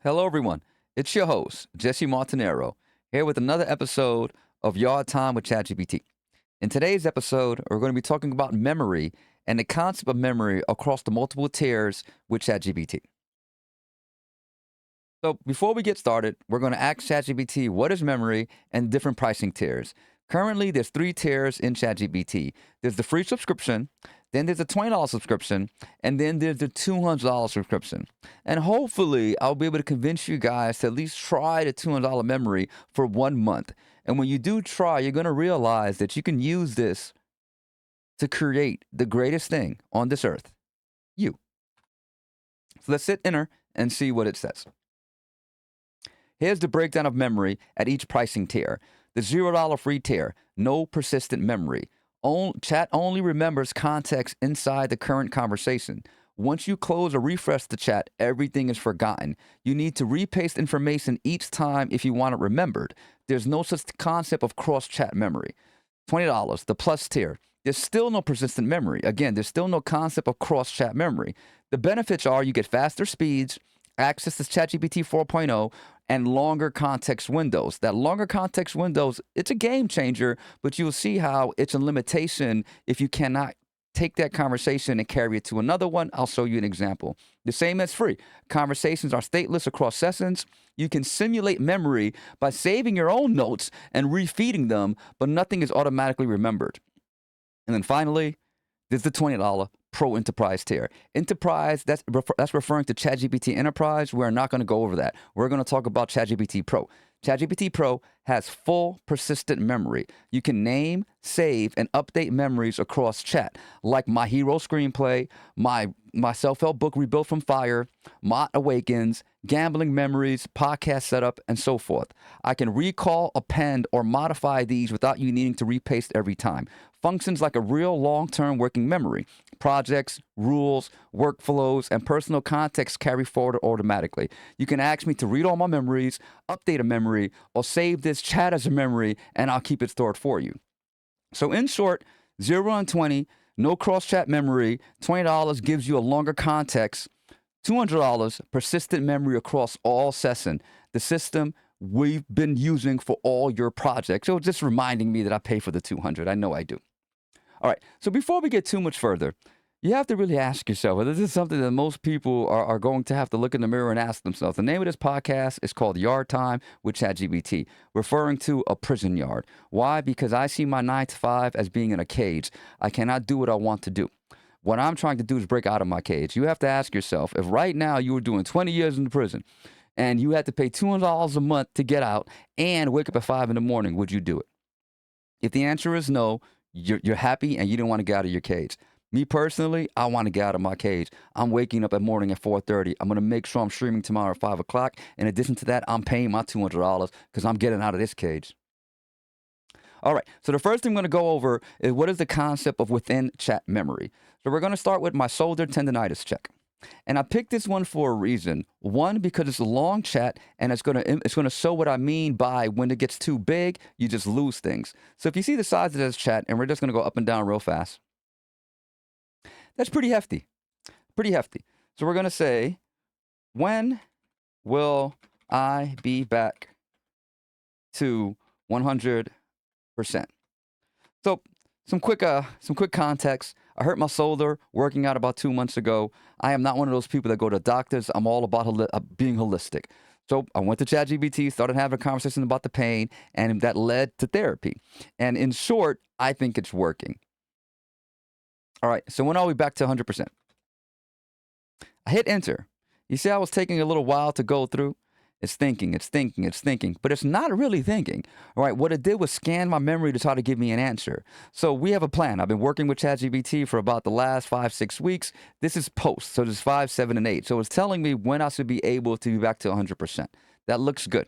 Hello, everyone. It's your host, Jesse Montanero, here with another episode of Yard Time with ChatGPT. In today's episode, we're going to be talking about memory and the concept of memory across the multiple tiers with ChatGPT. So, before we get started, we're going to ask ChatGPT what is memory and different pricing tiers. Currently, there's three tiers in ChatGPT. There's the free subscription, then there's a $20 subscription, and then there's the $200 subscription. And hopefully, I'll be able to convince you guys to at least try the $200 memory for 1 month. And when you do try, you're going to realize that you can use this to create the greatest thing on this earth, you. So let's hit enter and see what it says. Here's the breakdown of memory at each pricing tier. The $0 free tier, no persistent memory. Chat only remembers context inside the current conversation. Once you close or refresh the chat, everything is forgotten. You need to repaste information each time if you want it remembered. There's no such concept of cross-chat memory. $20, the plus tier. There's still no persistent memory. Again, there's still no concept of cross-chat memory. The benefits are you get faster speeds, access to ChatGPT 4.0, and longer context windows. That longer context windows, it's a game changer, but you'll see how it's a limitation if you cannot take that conversation and carry it to another one. I'll show you an example. The same as free. Conversations are stateless across sessions. You can simulate memory by saving your own notes and refeeding them, but nothing is automatically remembered. And then finally, there's the $20 Pro Enterprise tier. Enterprise, that's referring to ChatGPT Enterprise. We're not going to go over that. We're going to talk about ChatGPT Pro. ChatGPT Pro has full persistent memory. You can name, save, and update memories across chat, like My Hero Screenplay, my self-help book Rebuilt from Fire, Mott Awakens, gambling memories, podcast setup, and so forth. I can recall, append, or modify these without you needing to repaste every time. Functions like a real long-term working memory. Projects, rules, workflows, and personal context carry forward automatically. You can ask me to read all my memories, update a memory, or save this chat as a memory, and I'll keep it stored for you. So in short, 0 and 20, no cross-chat memory, $20 gives you a longer context, $200 persistent memory across all session. The system we've been using for all your projects. So just reminding me that I pay for the 200. I know I do. All right. So before we get too much further, you have to really ask yourself, this is something that most people are going to have to look in the mirror and ask themselves. The name of this podcast is called Yard Time with ChatGPT, referring to a prison yard. Why? Because I see my 9 to 5 as being in a cage. I cannot do what I want to do. What I'm trying to do is break out of my cage. You have to ask yourself, if right now you were doing 20 years in the prison and you had to pay $200 a month to get out and wake up at 5 in the morning, would you do it? If the answer is no, you're happy and you don't want to get out of your cage. Me personally, I want to get out of my cage. I'm waking up at morning at 4:30. I'm going to make sure I'm streaming tomorrow at 5 o'clock. In addition to that, I'm paying my $200 because I'm getting out of this cage. All right, so the first thing I'm going to go over is what is the concept of within chat memory. So we're going to start with my shoulder tendonitis check. And I picked this one for a reason. One, because it's a long chat and it's going to show what I mean by when it gets too big, you just lose things. So if you see the size of this chat, and we're just going to go up and down real fast. That's pretty hefty. Pretty hefty. So we're going to say, when will I be back to 100%? So some quick context. I hurt my shoulder working out about 2 months ago. I am not one of those people that go to doctors. I'm all about being holistic. So I went to ChatGPT, started having a conversation about the pain, and that led to therapy. And in short, I think it's working. All right, so when are we back to 100%? I hit enter. You see, I was taking a little while to go through. It's thinking, but it's not really thinking. All right, what it did was scan my memory to try to give me an answer. So we have a plan. I've been working with ChatGPT for about the last 5-6 weeks. This is post, so there's 5, 7, and 8. So it's telling me when I should be able to be back to 100%. That looks good.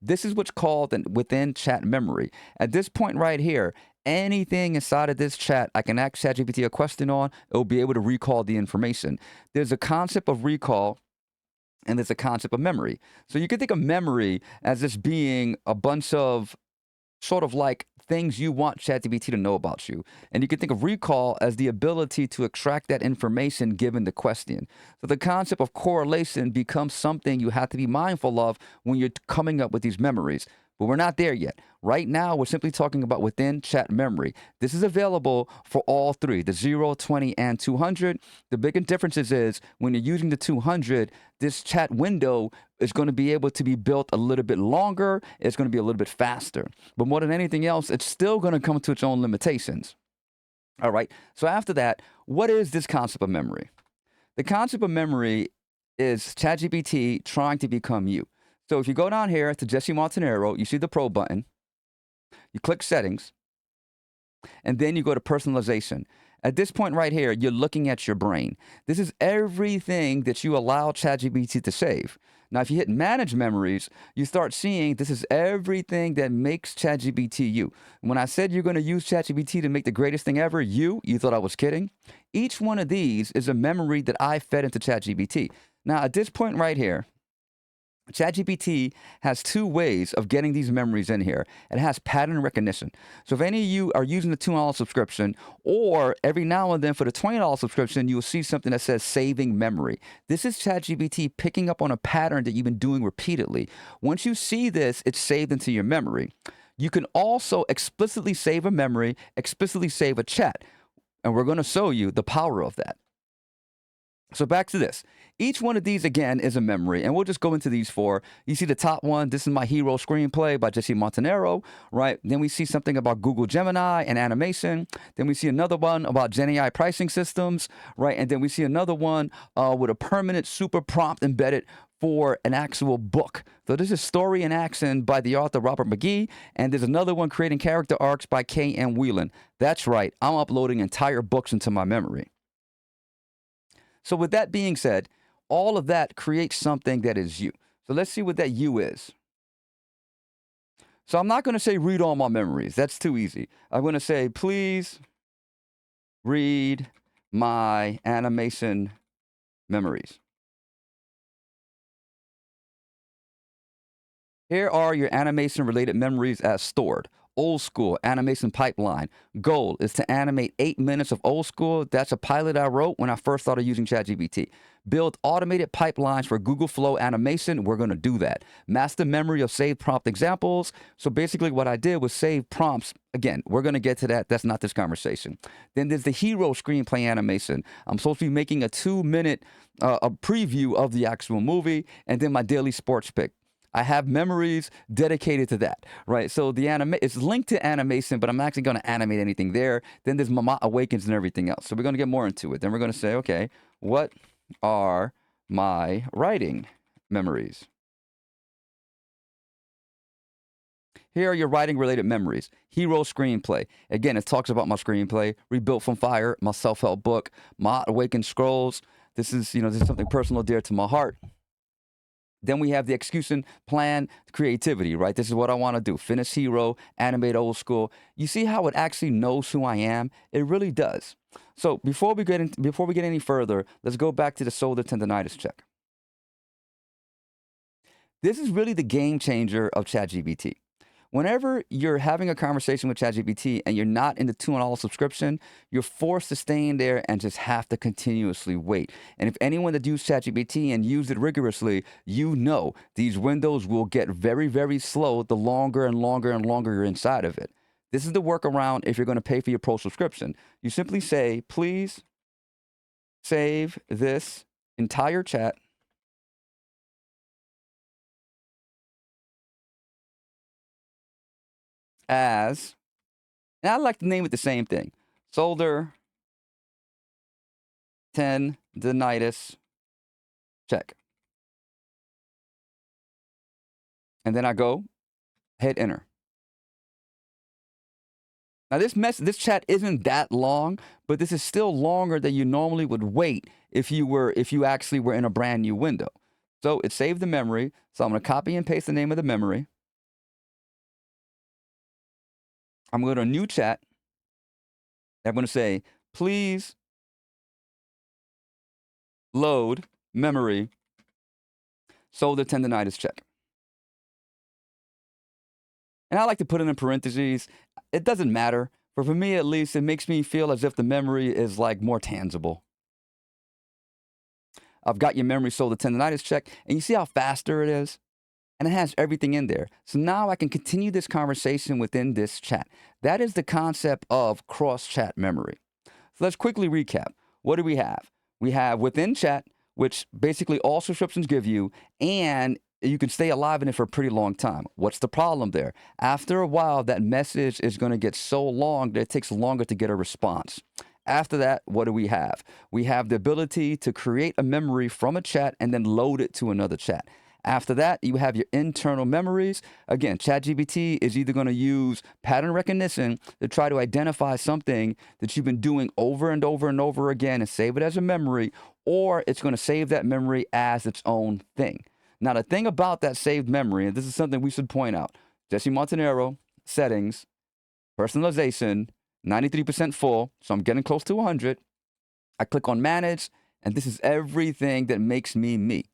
This is what's called an within chat memory. At this point right here, anything inside of this chat, I can ask ChatGPT a question on, it will be able to recall the information. There's a concept of recall and there's a concept of memory. So you can think of memory as this being a bunch of sort of like things you want ChatGPT to know about you. And you can think of recall as the ability to extract that information given the question. So the concept of correlation becomes something you have to be mindful of when you're coming up with these memories. But we're not there yet. Right now, we're simply talking about within chat memory. This is available for all three, the 0, 20, and 200. The biggest differences is when you're using the 200, this chat window is going to be able to be built a little bit longer. It's going to be a little bit faster. But more than anything else, it's still going to come to its own limitations. All right. So after that, what is this concept of memory? The concept of memory is ChatGPT trying to become you. So if you go down here to Jesse Montanaro, you see the Pro button, you click Settings, and then you go to Personalization. At this point right here, you're looking at your brain. This is everything that you allow ChatGPT to save. Now, if you hit Manage Memories, you start seeing this is everything that makes ChatGPT you. When I said you're going to use ChatGPT to make the greatest thing ever, you thought I was kidding. Each one of these is a memory that I fed into ChatGPT. Now, at this point right here, ChatGPT has two ways of getting these memories in here. It has pattern recognition. So if any of you are using the $2 subscription, or every now and then for the $20 subscription, you'll see something that says saving memory. This is ChatGPT picking up on a pattern that you've been doing repeatedly. Once you see this, it's saved into your memory. You can also explicitly save a memory, explicitly save a chat. And we're going to show you the power of that. So back to this. Each one of these, again, is a memory, and we'll just go into these four. You see the top one, this is my hero screenplay by Jesse Montanaro, right? Then we see something about Google Gemini and animation. Then we see another one about GenAI pricing systems, right? And then we see another one with a permanent super prompt embedded for an actual book. So this is Story and Action by the author Robert McGee, and there's another one, Creating Character Arcs by K.M. Whelan. That's right, I'm uploading entire books into my memory. So with that being said, all of that creates something that is you. So let's see what that you is. So I'm not going to say read all my memories. That's too easy. I'm going to say, please read my animation memories. Here are your animation related memories as stored. Old school animation pipeline. Goal is to animate 8 minutes of old school. That's a pilot I wrote when I first started using ChatGPT. Build automated pipelines for Google Flow animation. We're going to do that. Master memory of saved prompt examples. So basically what I did was save prompts. Again, we're going to get to that. That's not this conversation. Then there's the hero screenplay animation. I'm supposed to be making a 2-minute a preview of the actual movie, and then my daily sports pick. I have memories dedicated to that, right? So the it's linked to animation, but I'm actually going to animate anything there. Then there's Mama Awakens and everything else. So we're going to get more into it. Then we're going to say, okay, what are my writing memories? Here are your writing-related memories. Hero screenplay. Again, it talks about my screenplay. Rebuilt from Fire, my self-help book, My Awakened Scrolls. This is something personal, dear to my heart. Then we have the execution plan, creativity, right? This is what I want to do. Finish hero, animate old school. You see how it actually knows who I am? It really does. So before we get any further, let's go back to the shoulder tendonitis check. This is really the game changer of ChatGPT. Whenever you're having a conversation with ChatGPT and you're not in the $2 subscription, you're forced to stay in there and just have to continuously wait. And if anyone that used ChatGPT and used it rigorously, you know these windows will get very, very slow the longer and longer and longer you're inside of it. This is the workaround if you're going to pay for your pro subscription. You simply say, please save this entire chat as, and I like to name it the same thing, shoulder tendonitis check. And then I go, hit enter. Now this chat isn't that long, but this is still longer than you normally would wait if you actually were in a brand new window. So it saved the memory. So I'm going to copy and paste the name of the memory. I'm going to go to new chat. I'm going to say, please load memory shoulder tendonitis check. And I like to put it in parentheses. It doesn't matter. But for me, at least, it makes me feel as if the memory is like more tangible. I've got your memory sold the tendonitis check, and you see how faster it is? And it has everything in there. So now I can continue this conversation within this chat. That is the concept of cross chat memory. So let's quickly recap. What do we have? We have within chat, which basically all subscriptions give you, and you can stay alive in it for a pretty long time. What's the problem there? After a while, that message is going to get so long that it takes longer to get a response. After that, what do we have? We have the ability to create a memory from a chat and then load it to another chat. After that, you have your internal memories. Again, ChatGPT is either going to use pattern recognition to try to identify something that you've been doing over and over and over again and save it as a memory, or it's going to save that memory as its own thing. Now, the thing about that saved memory, and this is something we should point out, Jesse Montanero, settings, personalization, 93% full, so I'm getting close to 100. I click on manage, and this is everything that makes me me.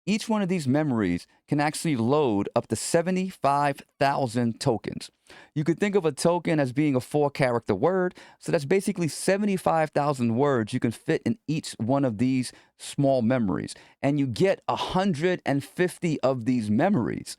Each one of these memories can actually load up to 75,000 tokens. You could think of a token as being a 4-character word, so that's basically 75,000 words you can fit in each one of these small memories. And you get 150 of these memories.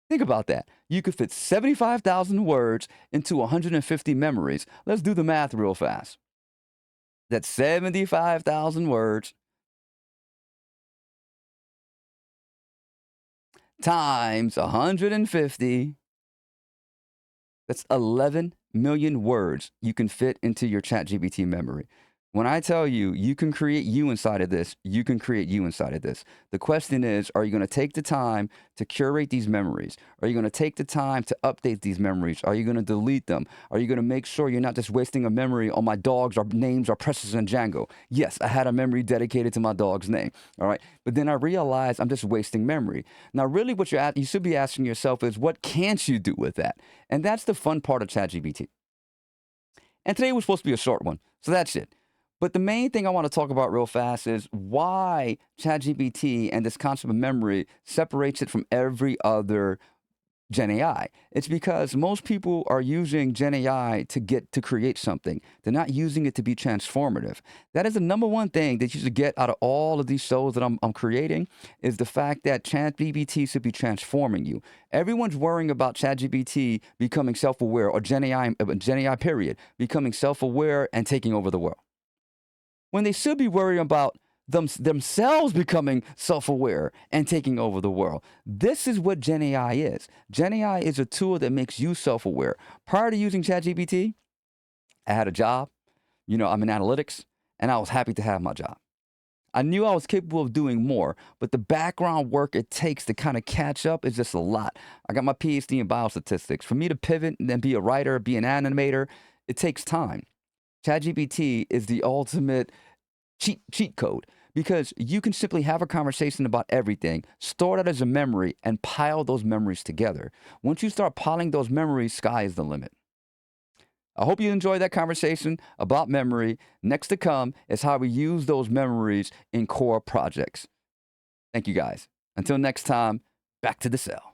Think about that. You could fit 75,000 words into 150 memories. Let's do the math real fast. That's 75,000 words times 150. That's 11 million words you can fit into your ChatGPT memory. When I tell you, you can create you inside of this, you can create you inside of this. The question is, are you going to take the time to curate these memories? Are you going to take the time to update these memories? Are you going to delete them? Are you going to make sure you're not just wasting a memory on my dogs or names or Precious and Django? Yes, I had a memory dedicated to my dog's name. All right. But then I realized I'm just wasting memory. Now, really what you should be asking yourself is, what can't you do with that? And that's the fun part of ChatGPT. And today was supposed to be a short one. So that's it. But the main thing I want to talk about real fast is why ChatGPT and this concept of memory separates it from every other Gen AI. It's because most people are using Gen AI to create something. They're not using it to be transformative. That is the number one thing that you should get out of all of these shows that I'm creating, is the fact that ChatGPT should be transforming you. Everyone's worrying about ChatGPT becoming self-aware, or Gen AI period, becoming self-aware and taking over the world, when they should be worrying about themselves becoming self-aware and taking over the world. This is what Gen AI is. Gen AI is a tool that makes you self-aware. Prior to using ChatGPT, I had a job. I'm in analytics, and I was happy to have my job. I knew I was capable of doing more, but the background work it takes to kind of catch up is just a lot. I got my PhD in biostatistics. For me to pivot and then be a writer, be an animator, it takes time. ChatGPT is the ultimate cheat code, because you can simply have a conversation about everything, store it as a memory, and pile those memories together. Once you start piling those memories, sky is the limit. I hope you enjoyed that conversation about memory. Next to come is how we use those memories in core projects. Thank you guys. Until next time, back to the cell.